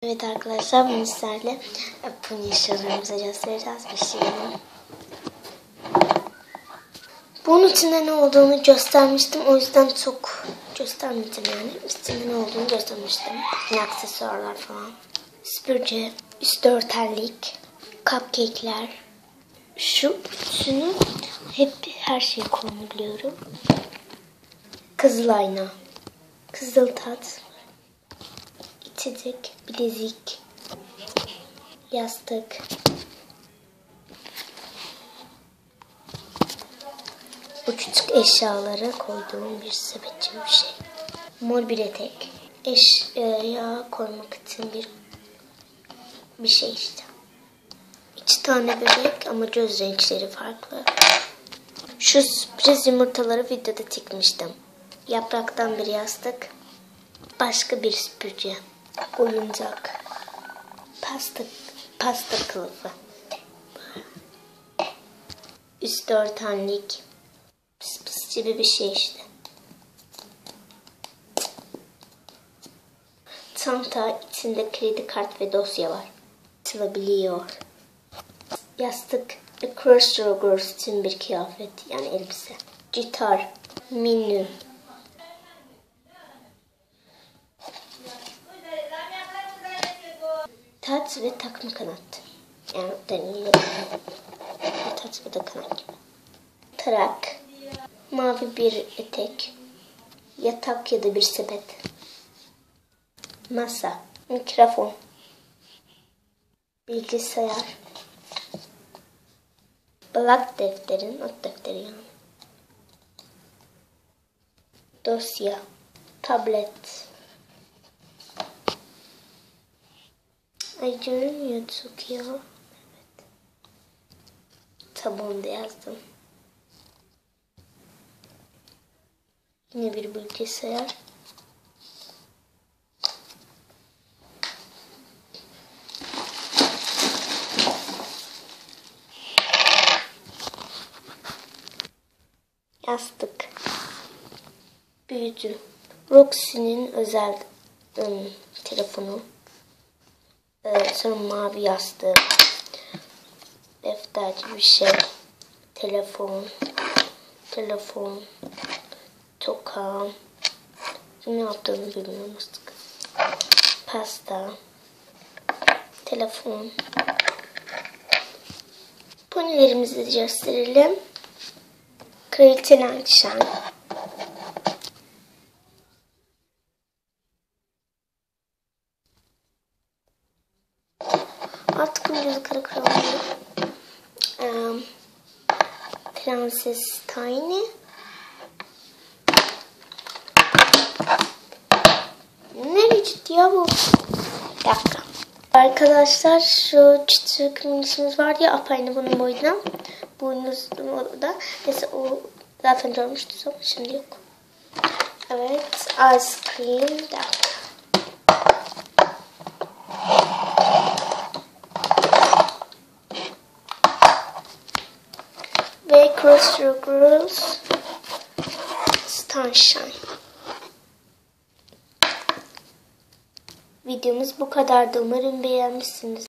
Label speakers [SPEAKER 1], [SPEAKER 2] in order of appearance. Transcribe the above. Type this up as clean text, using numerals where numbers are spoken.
[SPEAKER 1] Evet arkadaşlar, bugün sizlerle pony eşyalarımızı göstereceğiz bir şeyini. Bunun içinde ne olduğunu göstermiştim. O yüzden çok göstermedim yani. İçinde ne olduğunu göstermiştim. Yine aksesuarlar falan. Süpürge, üstü örterlik, cupcake'ler. Şu üçünü hep her şeye kullanabiliyorum. Kızıl ayna, kızıl tat, içecek, bilezik, yastık. Bu küçük eşyalara koyduğum bir sepet gibi bir şey. Mor bir etek. Eşya koymak için bir şey işte. 2 tane bebek ama göz renkleri farklı. Şu sürpriz yumurtaları videoda çekmiştim. Yapraktan bir yastık. Başka bir süpürge. Oyuncak. Pasta kılıfı. Üstü örtenlik. Pis gibi bir şey işte. Çanta, içinde kredi kart ve dosya var. Açılabiliyor. Yastık, Crossdrogers için bir kıyafet, yani elbise. Gitar, menü. Tat ve takma kanat. Yani deniyor. Tat ve de kanat gibi. Tarak, mavi bir etek, yatak ya da bir sepet. Masa, mikrofon, bilgisayar, black defterin, not defteri yani. Dosya, tablet. Ay görünmüyor çok ya. Evet. Tabanında yazdım. Yine bir bilgisayar. Yastık. Büyücü. Roxy'nin özel telefonu. Sonra mavi yastığı. Defter gibi bir şey. Telefon. Toka. Ne yaptığını bilmiyorum artık. Pasta. Telefon. Ponilerimizi de gösterelim. Kraliçe Lancashire. Artık gözü kara karanlığı. Prenses Tiny. Nereye gitti ya bu? Bir dakika. Arkadaşlar, şu küçük minişimiz var ya, apaynı bunun boyuna. Boynuzlu da. Neyse, o zaten görmüştünüz ama şimdi yok. Evet, ice cream. Bir dakika. Ve Crossdrogers Sunshine. Videomuz bu kadardı. Umarım beğenmişsiniz.